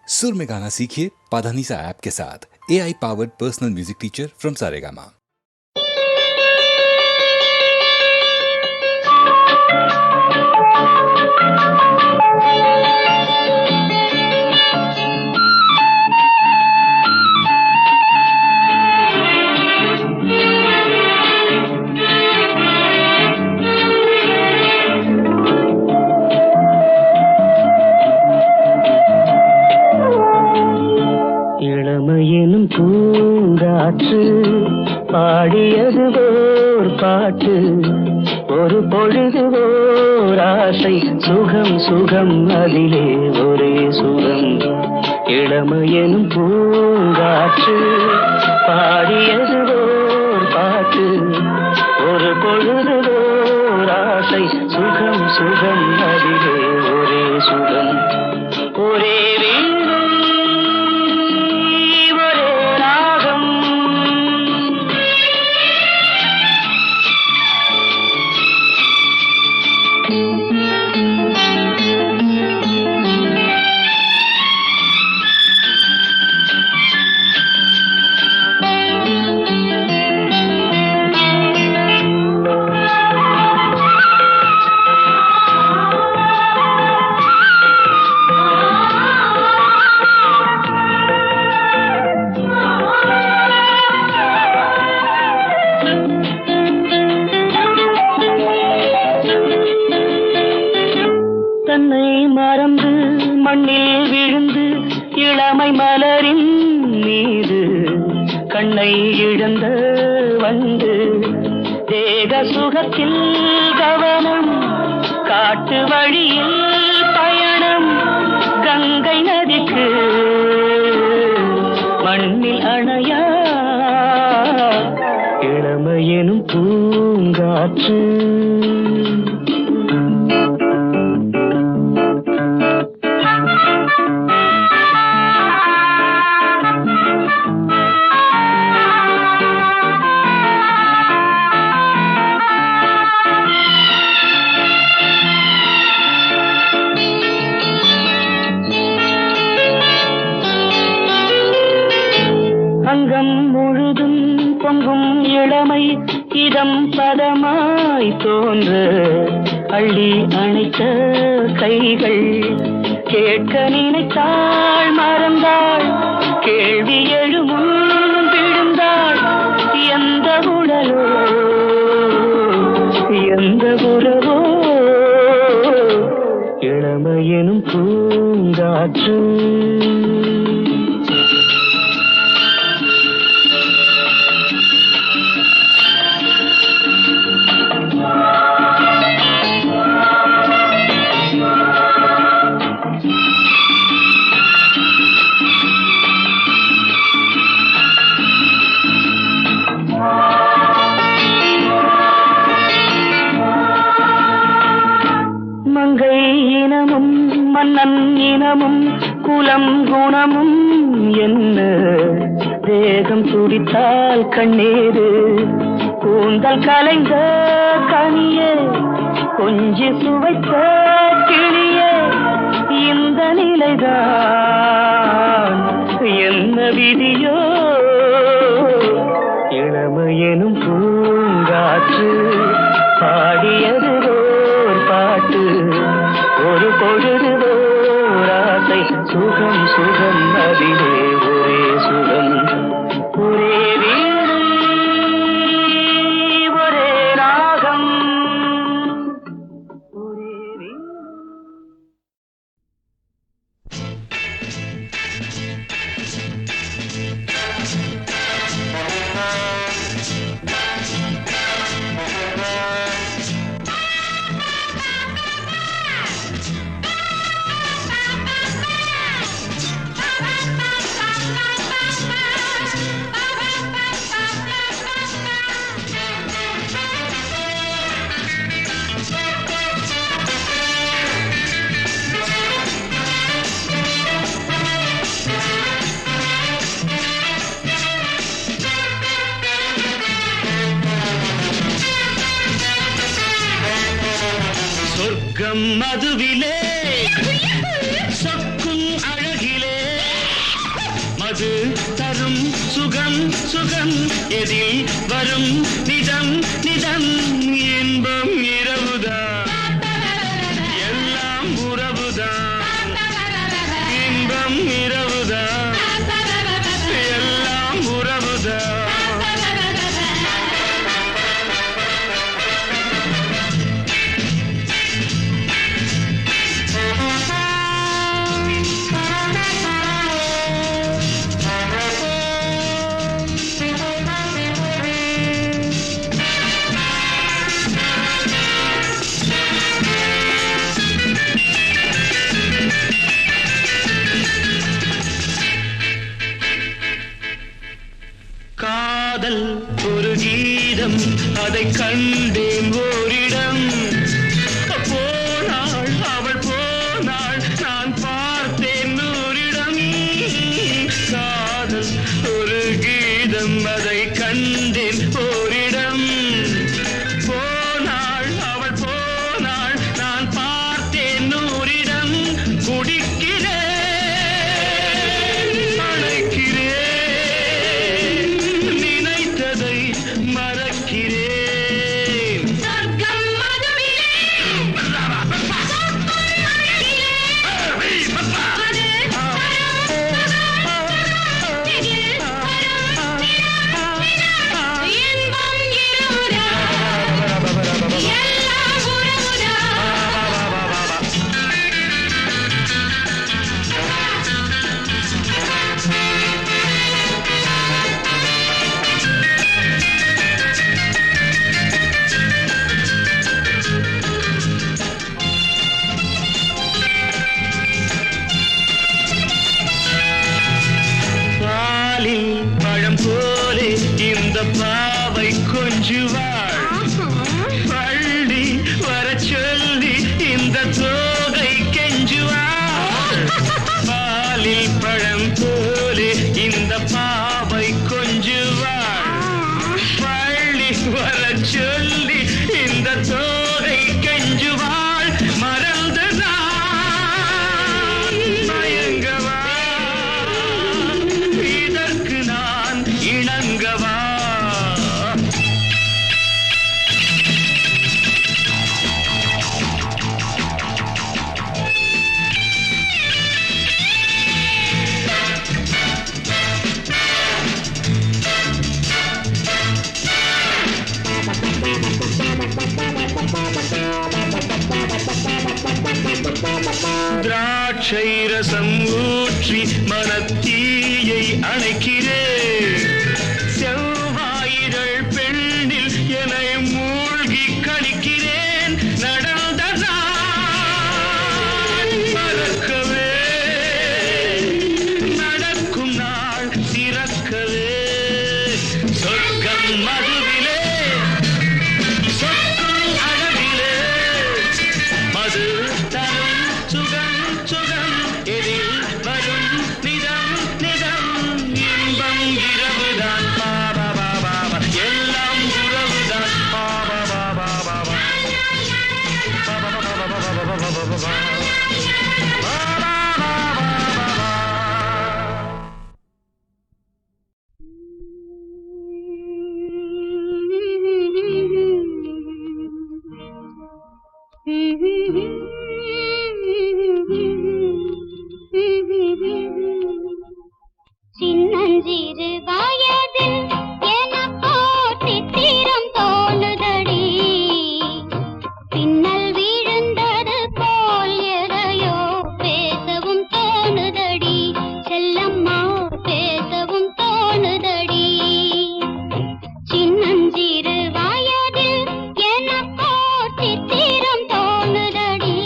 सुर में गाना सीखिए पाधानीसा ऐप के साथ। AI powered personal music teacher from Saregama. இளமையெனும் பூங்காற்று பாடியது ஓர் பாட்டு, ஒரு பொழுது ஓர் ஆசை, சுகம் சுகம் அதிலே ஒரே சுகம். இளமையெனும் பூங்காற்று பாடியது ஓர் பாட்டு, ஒரு பொழுது ஓர் ஆசை, சுகம் சுகம் அதிலே ஒரே சுகம். ஒரே தன்னை மறந்து மண்ணில் விழுந்து இளமை மலரின் மீது கண்ணை இழந்த வந்து தேக சுகத்தில் கவனம், காட்டு வழியில் பயணம், கங்கை நதிக்கு மண்ணில் அணையா இளமையெனும் பூங்காற்று. அங்கம் முழுதும் பொங்கும் இளமை இதம் பதமாய் தோன்ற அள்ளி அணைத்த கைகள், கேட்க நினைத்தாள் மறந்தாள், கேள்வி எழுமுன் விழுந்தாள். எந்த உடலோ எந்த உறவோ இளமையெனும் பூங்காற்று. மங்கை இனமும் மன்னன் இனமும் குலம் குணமும் என்ன, தேகம் துடித்தால் கண்ணீரு, கூந்தல் கலைந்த கனியே, கொஞ்சி சுவைத்த கிளியே, இந்த நிலைதான் என்ன விதியோ. இளமையெனும் பூங்காற்று பாடியது ஓர் பாட்டு, ஒரு பொழுது ஓர் ஆசை, சுகம் சுகம் அதிலே ஒரே சுகம். ஒரே வீடு ஒரே ராகம், ஒரே வீடு. சொர்க்கம் மதுவிலே சொக்கும் அழகிலே அது தரும் சுகம் சுகம் எதில் வரும் நிதம் நிதம் இன்பம் இரவுதான் எல்லாம் உறவுதான் இன்பம் இரவுதான் எல்லாம் உறவுதான் காதல் ஒரு கீதம் அதை கண்டேன் ஓரிடம் போனாள் அவள் போனாள் நான் பார்த்தேன் நூறிடம் காதல் ஒரு கீதம் அதை கண்டேன் ஓரிடம் போனாள் அவள் போனாள் நான் பார்த்தேன் நூறிடம் குடிக்கிறேன் பழம் போலே இந்த பாவை கொஞ்சுவாள் பள்ளி வர சொல்லி இந்த தோகை கெஞ்சுவாள் பாலில் பழம் போலே இந்த பாவை கொஞ்சுவாள் பள்ளி வர சொல்லி இந்த தோகை கெஞ்சுவாள் மறந்துதான் மயங்கவா இணங்கவா திராட்சை ரசம் ஊற்றி மனத்தீயை அணைக்கிறேன் செவ்வாயிரள் பெண்ணில் என்னை மூழ்கி கழிக்கிறேன் நடந்த நாள் மறக்கவே நடக்கும் நாள் திறக்கவே சொர்க்கம் மதுவிலே சொற்கும் அழகிலே மது தரும் சுகம் சுகம் எதில் வரும் நிதம் நிதம் இன்பம் இரவுதான் பாபா பாபா எல்லாம் உறவுதான் பாபா பாபா பாபா பாபா பாபா பாபா பாபா சின்னஞ்சிறு வயதில் எனக்கோ சித்திரம் தோணுதடி பின்னல் விழுந்தது போல் எதையோ பேசவும் தோணுதடி செல்லம்மா பேசவும் தோணுதடி சின்னஞ்சிறு வயதில் எனக்கோ சித்திரம் தோணுதடி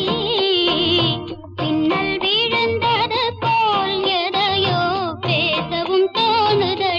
பின்னல் விழுந்தது போல் எதையோ பேசவும் தோணுதடி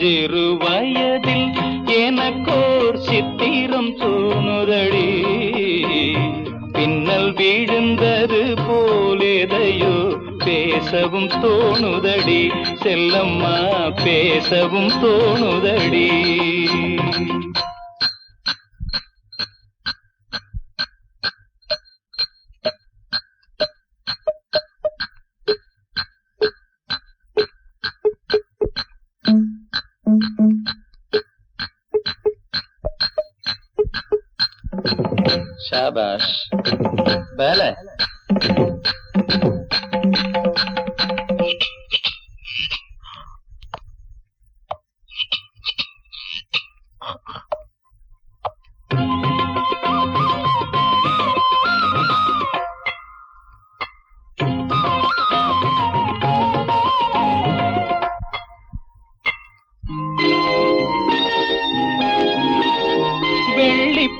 சிறு வயதில் எனக்கோர் சித்திரம் தோணுதடி பின்னல் விழுந்தது போலேதையோ பேசவும் தோணுதடி செல்லம்மா பேசவும் தோணுதடி शाबाश पहले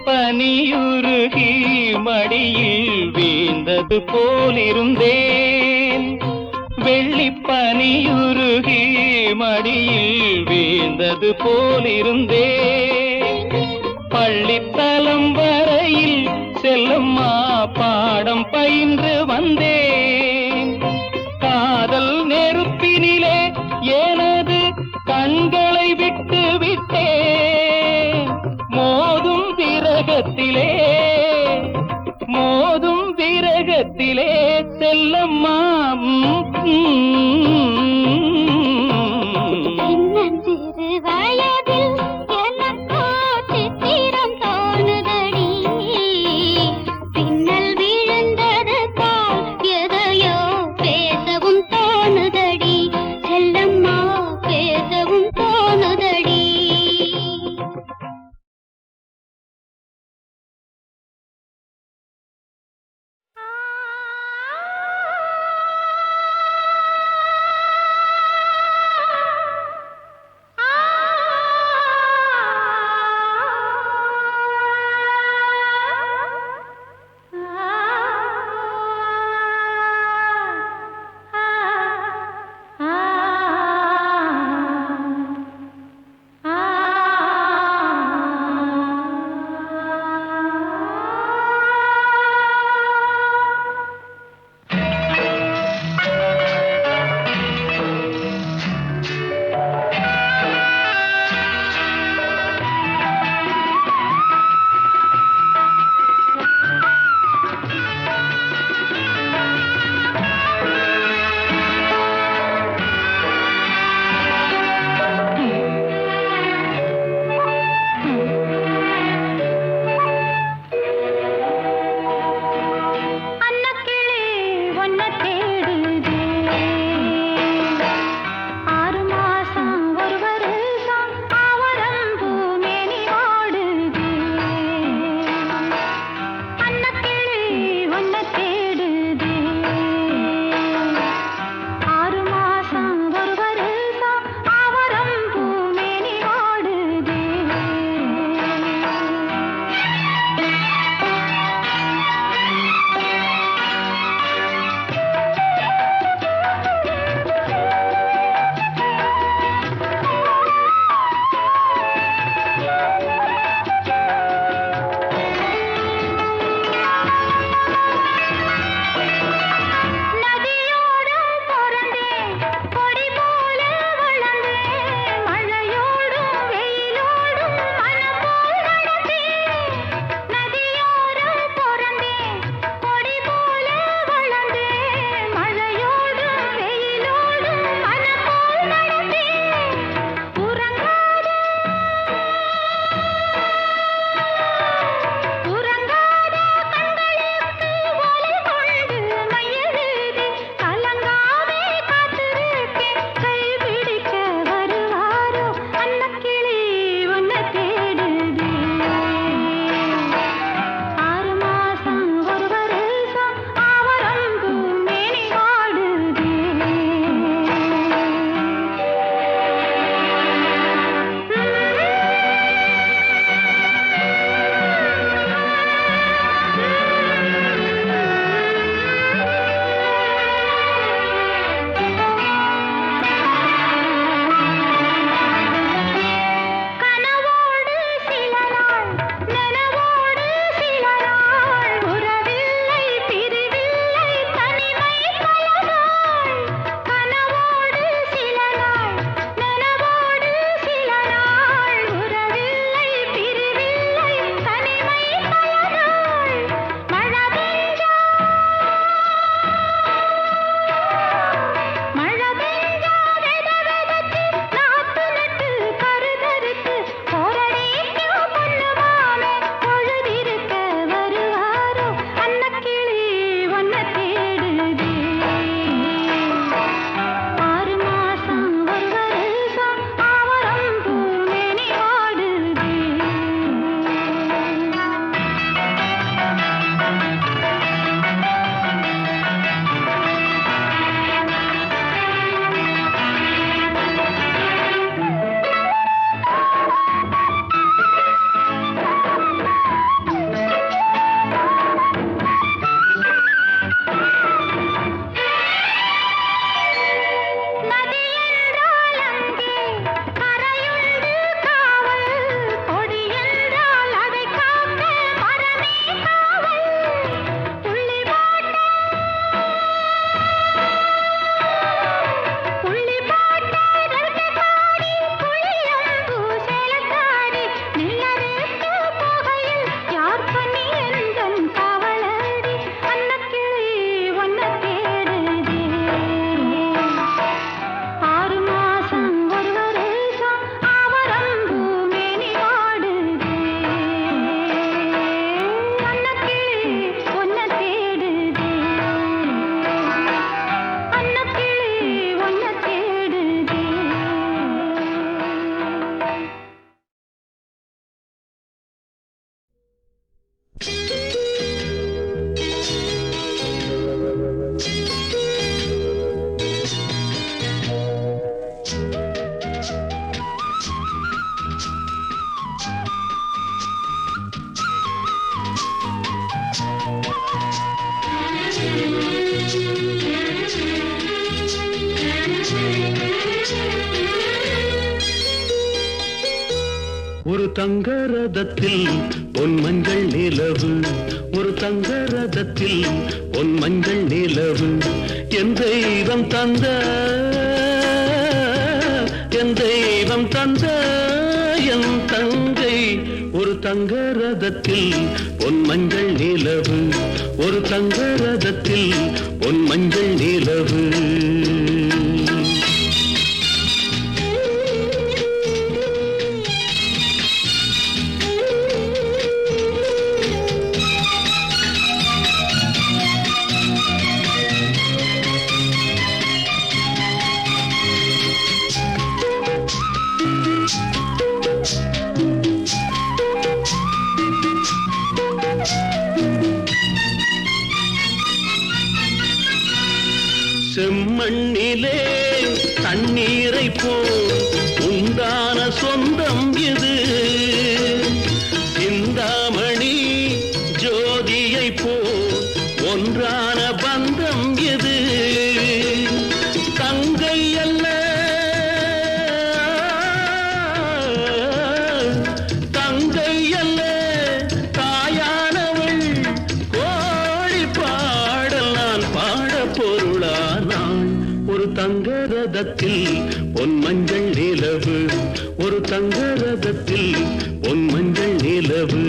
பனியுருகி மடியில் வீழ்ந்தது போலிருந்தேன் வெள்ளிப்பனியுருகி மடியில் வீழ்ந்தது போலிருந்தேன் பள்ளித்தலம் வரையில் செல்லம்மா பாடம் பயின்று வந்தேன் காதல் நெருப்பினிலே எனது கண்களை விட்டு விட்டேன் மோதும் விரகத்திலே செல்லம்மா சிறு வயதில் எனக்கோ சித்திரம் தோணுதடி பின்னல் விழுந்தது போல் ஒரு தங்க ரதத்தில் பொன் மஞ்சள் நிலவு, ஒரு தங்க ரதத்தில் பொன் மஞ்சள் நிலவு, என் தெய்வம் தந்த, என் தெய்வம் தந்த என் தங்கை. ஒரு தங்க ரதத்தில் பொன் மஞ்சள் நிலவு, ஒரு தங்க ரதத்தில் பொன் மஞ்சள் நிலவு. செம்மண்ணிலே தண்ணீரை போல் உண்டான சொந்தம் இது, சிந்தாமணி ஜோதியை போல் ஒன்றான பந்தம் இது. தங்கை அல்ல தங்கை அல்ல தாயானவள், கோழி பாடல் நான் பாட பொருளானாள். ஒரு தங்க ரதத்தில் பொன் மஞ்சள் நிலவு, ஒரு தங்க ரதத்தில் பொன் மஞ்சள் நிலவு.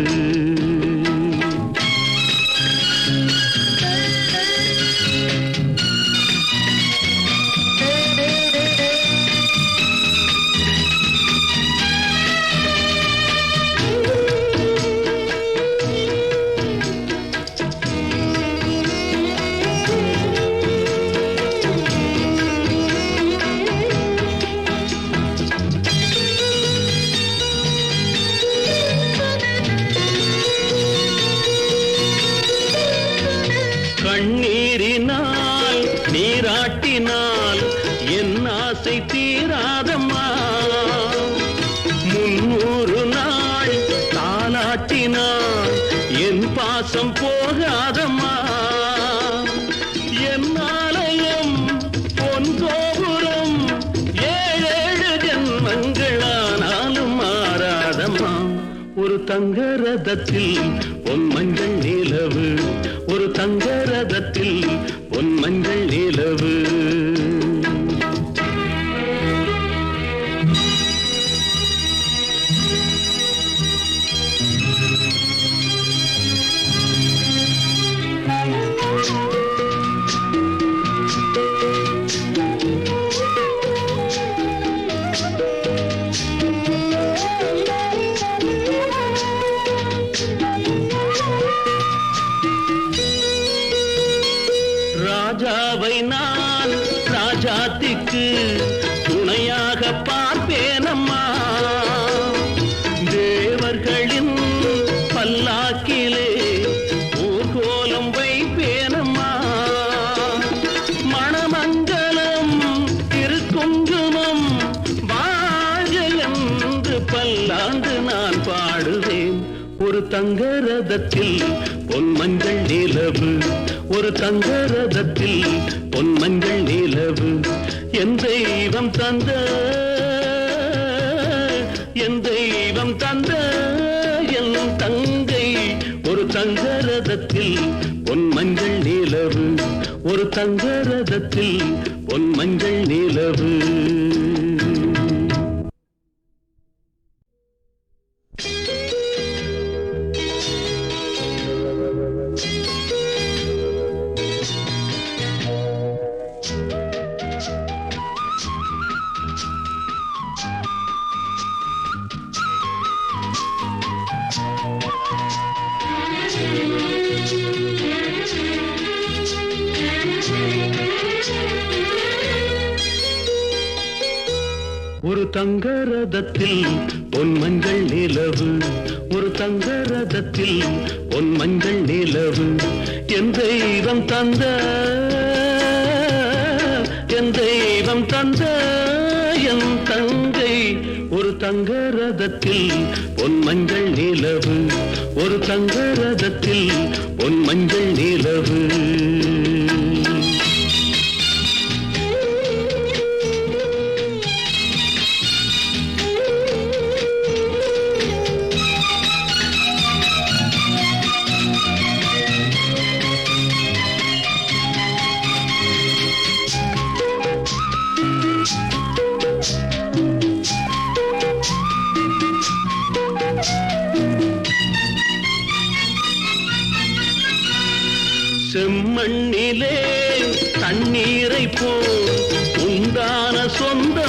கண்ணீரினால் நீராட்டினால் என் ஆசை தீராதம்மா, 300 நாள் தாலாட்டினால் என் பாசம் போகாதம்மா. என் ஆலயம் பொன் கோபுரம் 7 ஜென்மங்களானாலும் மாறாதம்மா. ஒரு தங்க ரதத்தில் பொன் மஞ்சள் நிலவு, ஒரு தங்க ரதத்தில் பொன் மஞ்சள் நிலவு. ராஜாவை நான் ராஜாத்திக்கு துணையாக பார்ப்பேனம்மா, தேவர்களின் பல்லாக்கிலே ஊர்கோலம் வைப்பேனம்மா. மணமங்கலம் திருக்குங்குமம் வாழ்க என்று பல்லாண்டு நான் பாடுவேன். ஒரு தங்க ரதத்தில் பொன் மஞ்சள் நிலவு, ஒரு தங்க ரதத்தில் பொன் மஞ்சள் நிலவு, என் தெய்வம் தந்த, என் தெய்வம் தந்த என் தங்கை. ஒரு தங்க ரதத்தில் பொன் மஞ்சள் நிலவு, ஒரு தங்க ரதத்தில் பொன் மஞ்சள் நிலவு. ஒரு தங்க ரதத்தில் பொன் மஞ்சள் நிலவு, ஒரு தங்க ரதத்தில் பொன் மஞ்சள் நிலவு, என் தெய்வம் தந்த, என் தெய்வம் தந்த என் தங்கை. ஒரு தங்க ரதத்தில் பொன் மஞ்சள் நிலவு, ஒரு தங்க ரதத்தில் பொன் மஞ்சள் நிலவு.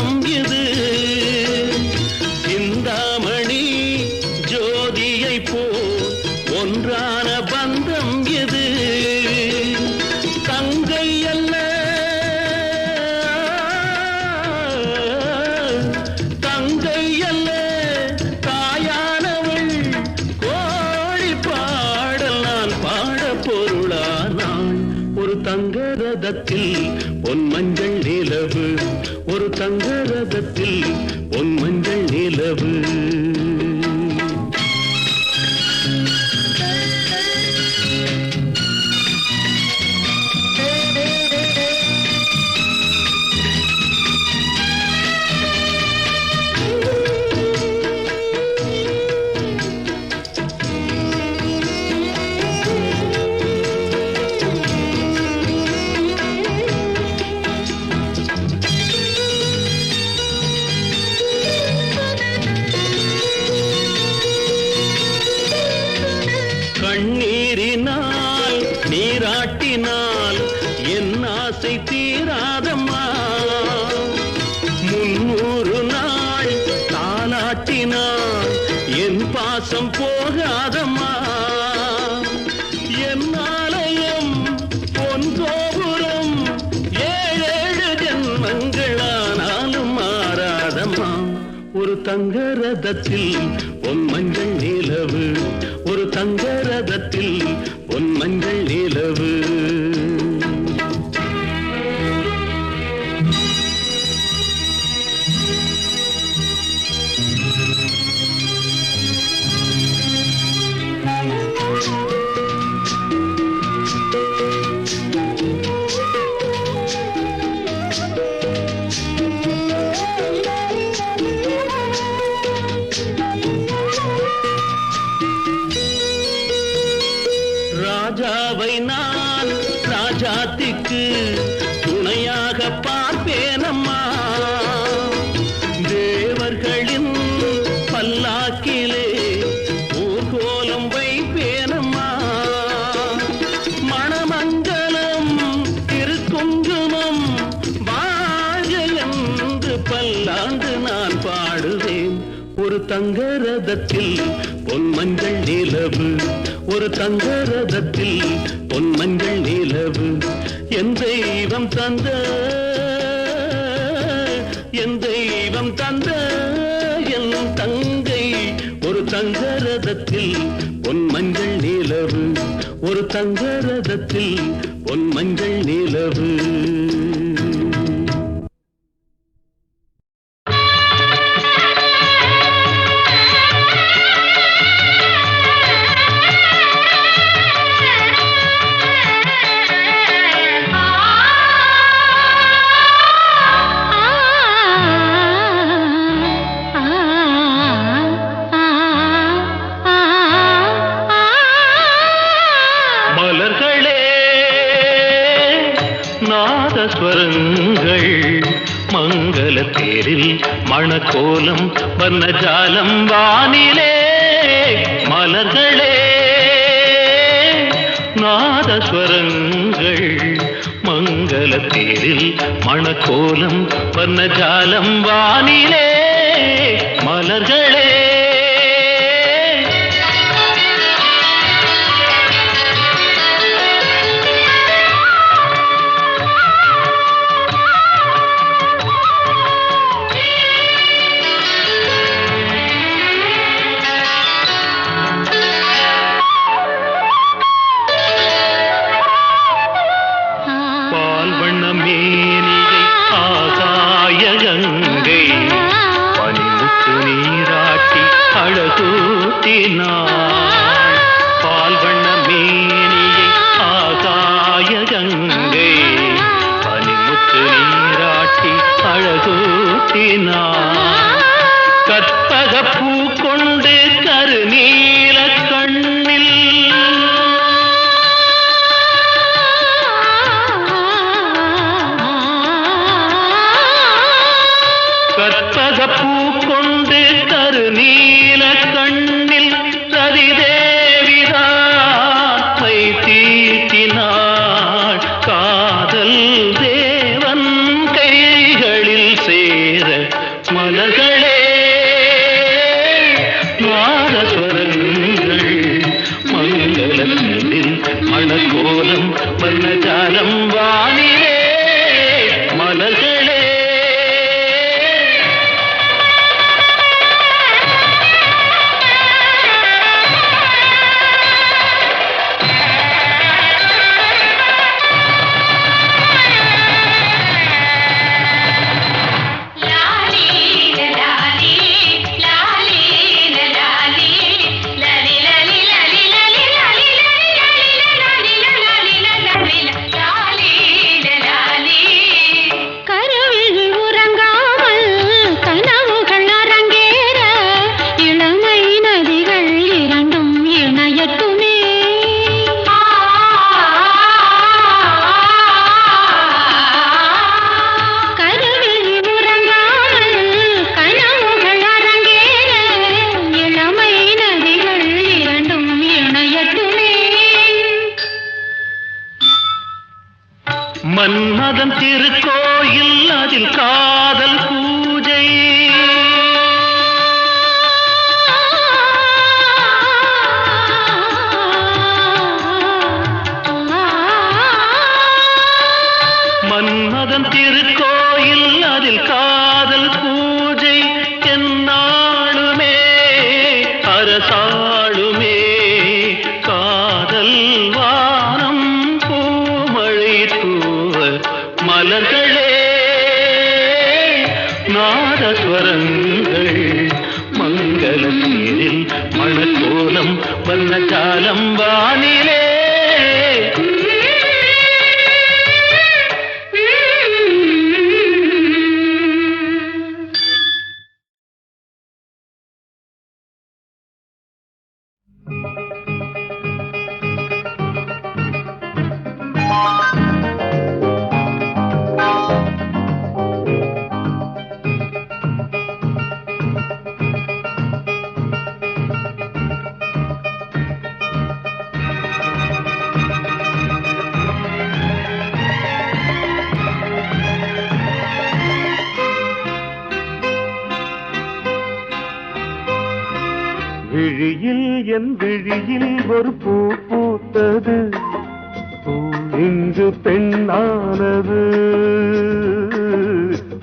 பந்தம் இது சிந்தாமணி ஜோதியை போல் ஒன்றான பந்தம் இது தங்கை அல்ல தங்கை அல்ல தாயானவள் கோழி பாடல் நான் பாட பொருளானாள் ஒரு தங்க ரதத்தில் பொன் மஞ்சள் நிலவு ஒரு தங்க ரதத்தில் பொன் மஞ்சள் நிலவு கண்ணீரினால் நீராட்டினால் என் ஆசை தீராதம்மா 300 நாள் தாலாட்டினால் என் பாசம் போகாதம்மா என் ஆலயம் பொன் கோபுரம் 7 ஜென்மங்களானாலும் மாறாதம்மா ஒரு தங்க ரதத்தில் பொன் மஞ்சள் நிலவு ஒரு தங்க ரதத்தில் பொன் மஞ்சள் நிலவு ராஜாவை நான் ராஜாத்திக்கு துணையாக பார்ப்பேனம்மா தேவர்களின் பல்லாக்கிலே ஊர்கோலம் வைப்பேனம்மா மணமங்கலம் திருக்குங்குமம் வாழ என்று பல்லாண்டு நான் பாடுவேன் ஒரு தங்க ரதத்தில் பொன் மஞ்சள் நிலவு ஒரு தங்க ரதத்தில் பொன் மஞ்சள் நிலவு என் தெய்வம் தந்த என் தெய்வம் தந்த என் தங்கை ஒரு தங்க ரதத்தில் பொன் மஞ்சள் நிலவு ஒரு தங்க ரதத்தில் பொன் மஞ்சள் நிலவு நாதஸ்வரங்கள் மங்கள தேரில் மணக்கோலம் வர்ணஜாலம் வானிலே மலர்களே நாதஸ்வரங்கள் மங்கள தேரில் மணக்கோலம் வர்ணஜாலம் வானிலே மலர்களே பால் வண்ண மேனியை ஆகாய கங்கை பனிமுத்து நீராட்டி அழகூட்டினார் கற்பக பூ கொண்டு கருநீல கண்ணில் கற்பக பூ கொண்டு கருநீல கண்ணில் சதிதேவிதான் மை தீட்டினாள் காதல் தேவன் கைகளில் சேர மலர்களே நாதஸ்வரங்கள் மங்களத்தில் மணக்கோலம் வர்ணஜாலம் வானிலே மலர்களே. மன்மதன் திருக்கோயில் அதில் காதல் பூஜை. மன்மதன் திருக்கோயில் அதில் காதல் பூஜை. என்னாளுமே அரசாளுமே காதல் வானம் பூமழை தூவ மலர்களே நாதஸ்வரங்கள் மங்கள நீரில் மணக்கோலம் வர்ணஜாலம் வானிலே. விழியில் என் விழியில் ஒரு பூ பூத்தது, பூ இன்று பெண்ணானது,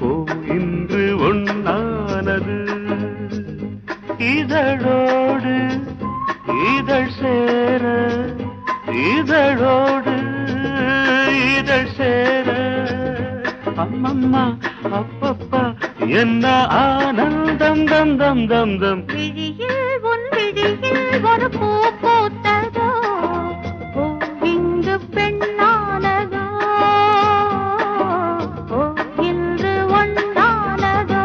பூ இன்று ஒண்ணானது. இதழோடு இதழ் சேர, இதழோடு இதழ் சேர, அம்மம்மா அப்பப்பா என்ன ஆனந்தம் தம் தம் தம் தம். விழியில் உன் விழியில் ஒரு பூ பூத்ததோ, பூ இங்கு பெண்ணானதோ, பூ இன்று ஒண்ணானதோ.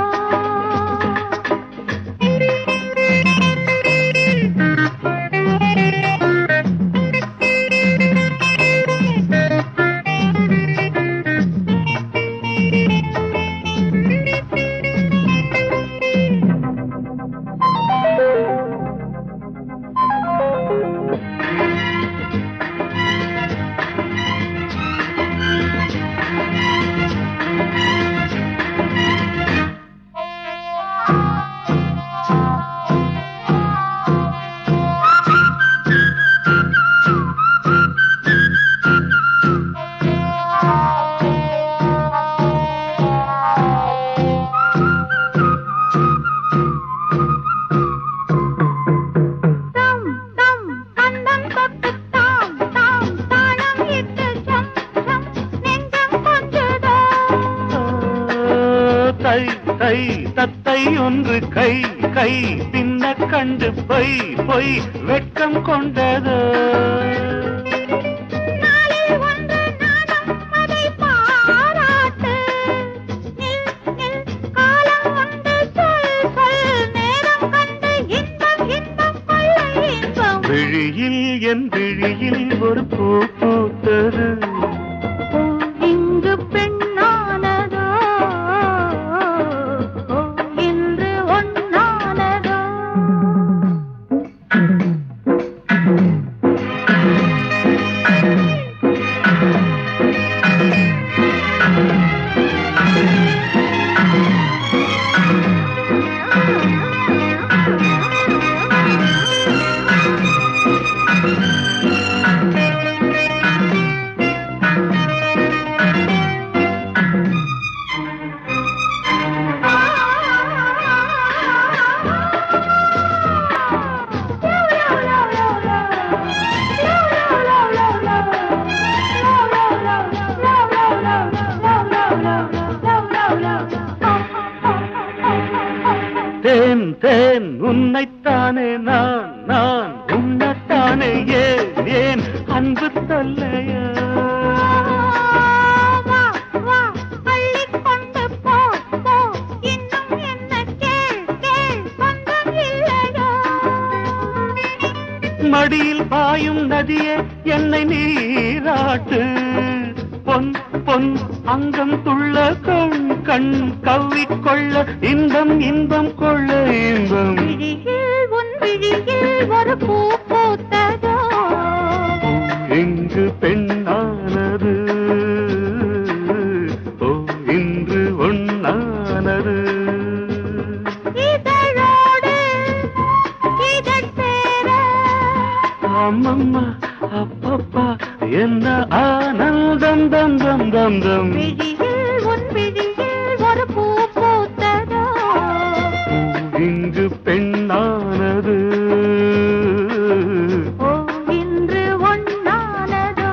தத்தை ஒன்று கை கை தின்ன கண்டு பொய் பொய் வெட்கம் கொண்டது. விழியில் என் விழியில் ஒரு பூ பூத்தது, இங்கு பெண்ணானதோ, இன்று ஒண்ணானதோ. தேன் உன்னைத்தானே நான் உன்னத்தானே ஏன் அன்பு தொல்லையா மடியில் பாயும் நதியே என்னை நீராட்டு பொன் பொன் அங்கம் துள்ள கண் கவ்விக்கொள்ள இன்பம் கொள்ள இன்பம் ஒரு பூ பூத்ததோ எங்கு பெண்ணானது ஓ இன்று ஒன்னானது அம்மம்மா அப்பப்பா என்ன ஆனந்தம் தம் தம் தம் தம் ஒரு பூ பூத்ததோ இங்கு பெண்ணானது இன்று ஒன்னானதோ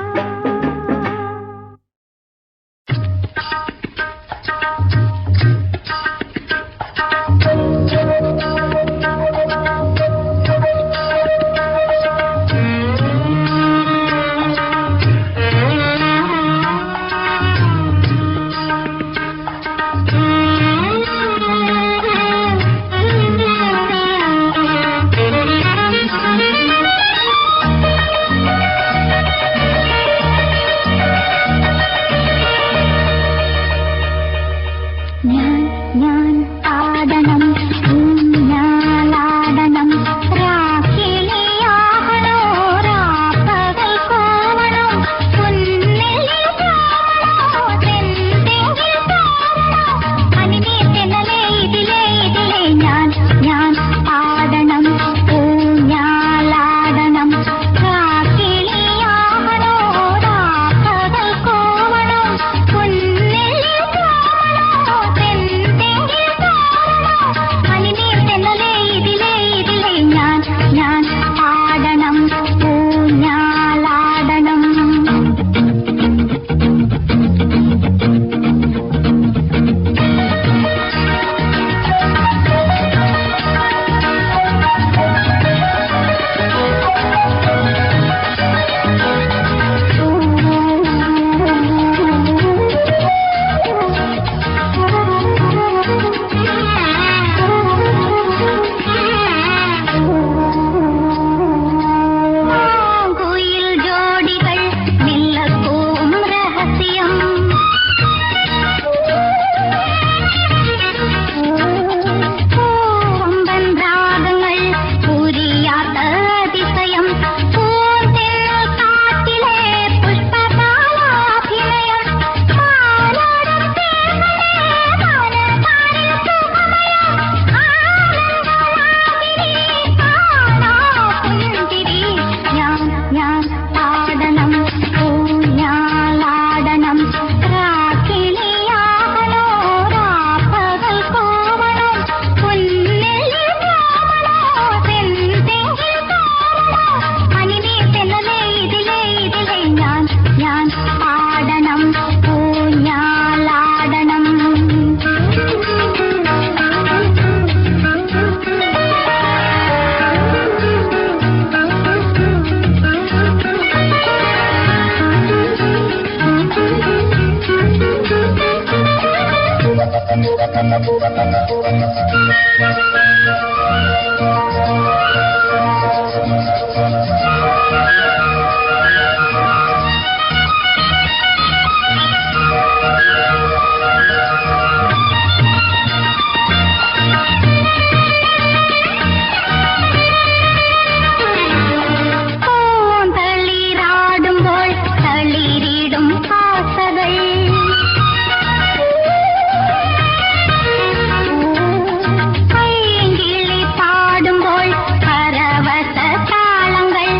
பரவச தாளங்கள்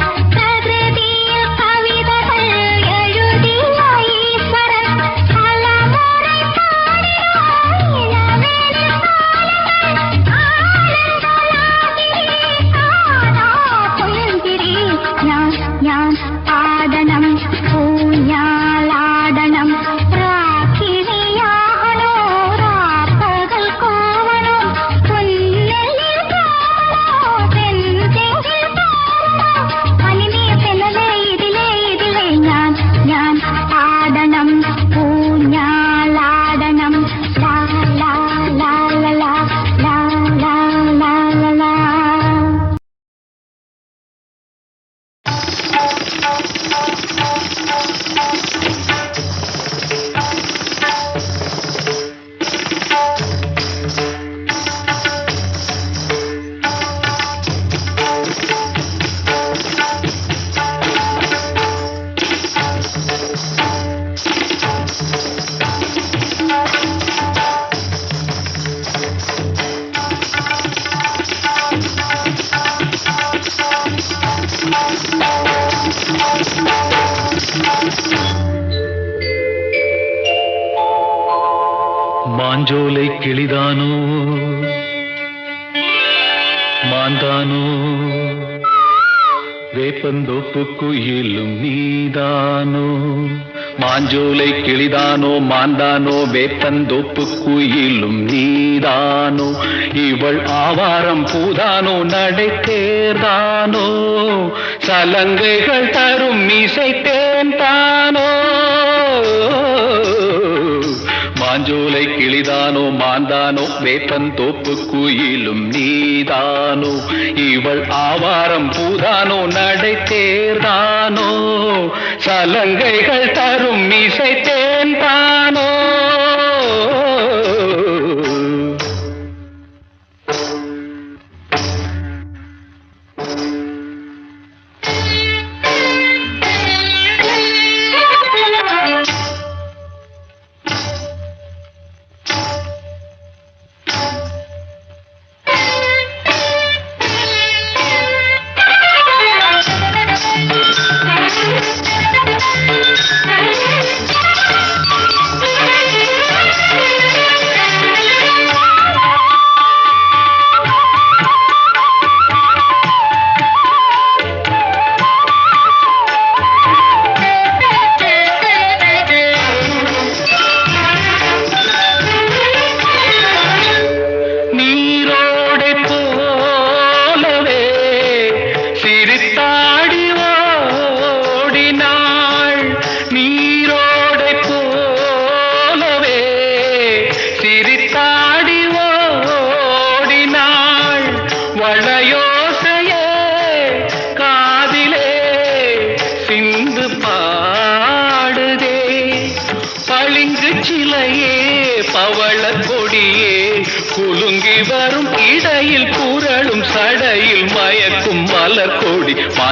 மாஞ்சோலை கிளிதானோ மாந்தானோ வேப்பந்தோப்பு குயிலும் நீதானோ மாஞ்சோலை கிளிதானோ மாந்தானோ வேப்பந்தோப்பு குயிலும் நீதானோ இவள் ஆவாரம் பூதானோ நடை தேர்தானோ சலங்கைகள் தரும் இசை தேன்தானோ மாஞ்சோலை கிளிதானோ மாந்தானோ வேப்பந்தோப்பு குயிலும் நீதானோ இவள் ஆவாரம் பூதானோ நடை தேர்தானோ சலங்கைகள் தரும் இசை தேன்தானோ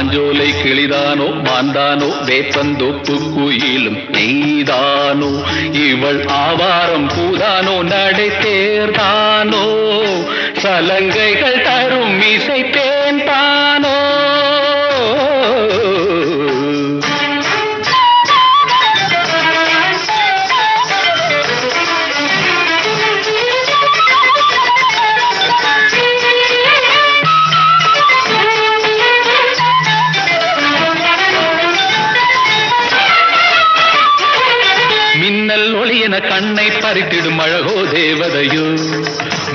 மாஞ்சோலை கிளிதானோ மாந்தானோ வேப்பந்தோப்பு குயிலும் நீதானோ இவள் ஆவாரம் பூதானோ நடை தேர்தானோ சலங்கைகள் தரும் இசை தேன்தானோ கண்ணை பறித்திடும் அழகோ தேவதையோ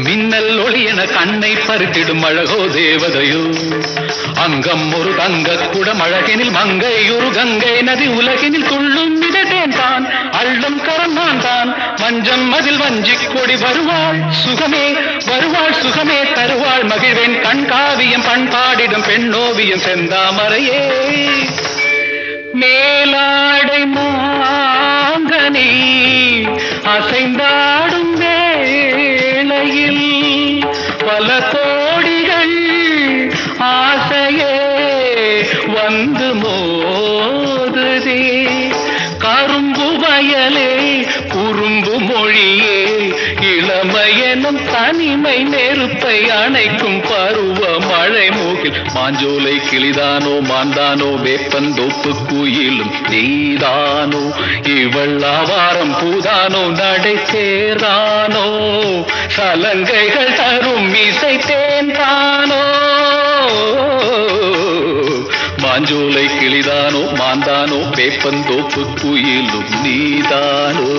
மின்னல் ஒளி என கண்ணை பறித்திடும் அழகோ தேவதையோ அங்கம் ஒரு தங்க குடம் அழகெனில் மங்கை ஒரு கங்கை நதி உலகினில் துள்ளும் இதேன் தான் அள்ளும் கரந்தான் தான் வஞ்சம் அதில் வஞ்சிக் கொடி வருவாள் சுகமே தருவாள் மகிழ்வேன் கண்காவியம் பண்பாடிடும் பெண்ணோவியம் செந்தாமரையே மேலாடை மாங்கனி அசைந்தாடும் வேளையில் பல கோடிகள் ஆசையே வந்து மோதுதே கரும்பு வயலே குறும்பு மொழியே இளமையெனும் தனிமை நெருப்பை அணைக்கும் பருவ மழை மூகில் மாஞ்சோலை கிளிதானோ மாந்தானோ வேப்பந்தோப்பு குயிலும் நீதானோ இவள் ஆவாரம் பூதானோ நடை தேர்தானோ சலங்கைகள் தரும் இசை தேன்தானோ மாஞ்சோலை கிளிதானோ மாந்தானோ வேப்பந்தோப்பு குயிலும் நீதானோ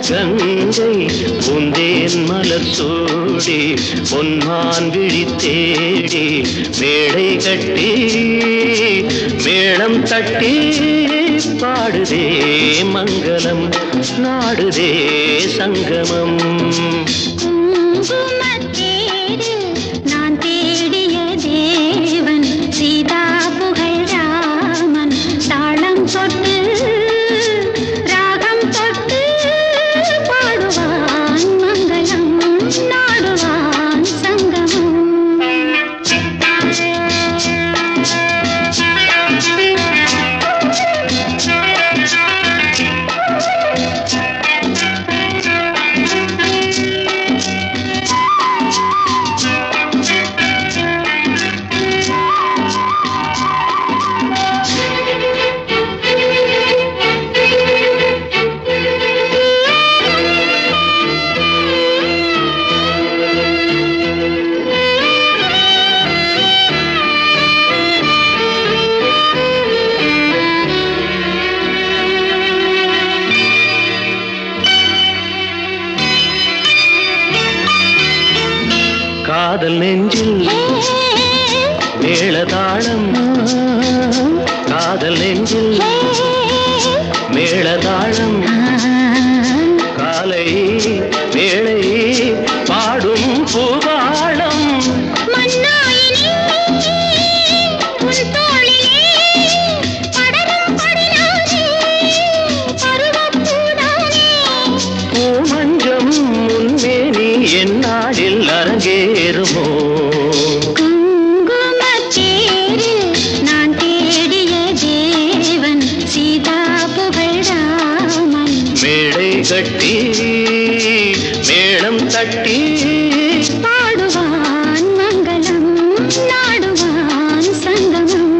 கங்கை உந்தேன் மலர் சூடி பொன்மான் விழி தேடி மேடை கட்டி மேளம் தட்டி பாடுதே மங்களம் நாடுதே சங்கமம். குங்குமத்தேரு நான் தேடிய தேவன் சீதா புகழ் ராமன் தாளம் தொட்டு ராகம் தொட்டு பாடுவான் மங்களம் நாடுவான் சங்கமம். காதல் நெஞ்சில் மேளதாளம் காதல் நெஞ்சில் மேளதாளம் காலை வேளை பாடும் பூபாளம். பூமஞ்சம் முன்மேனி என்னாடில் அரங்கேறுமோ? குங்குமத்தேரு நான் தேடிய தேவன் சீதா புகழ் ராமன் மேடை கட்டி மேளம் தட்டி பாடுவான் மங்களம் நாடுவான் சங்கமம்.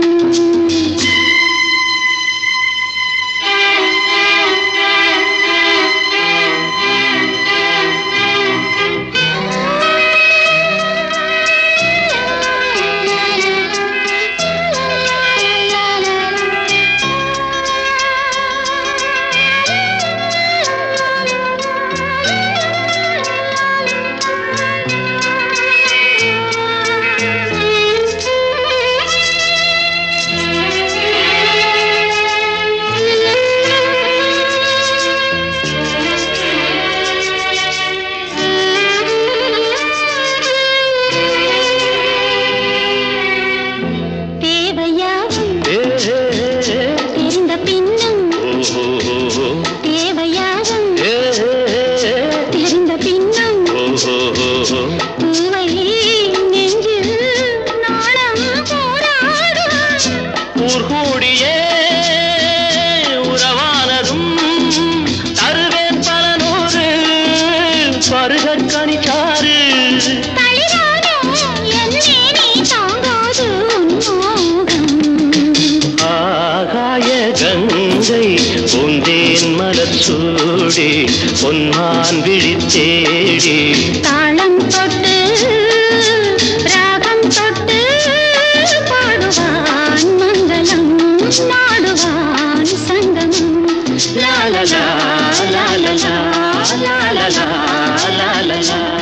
ஊர்கூடியே உறவானதும் தருவேன் பல நூறு பருகற் கனிச்சாறு. ஆகாய கங்கை பொந்தேன் மலர் சூடி பொன்மான் விழித்தேடி தாளம் தொட்டு ராகம் தொட்டு பாடுவான் மங்களம் நாடுவான் சங்கமம். லா லா லா லா லா லா லா லா லா லா லா.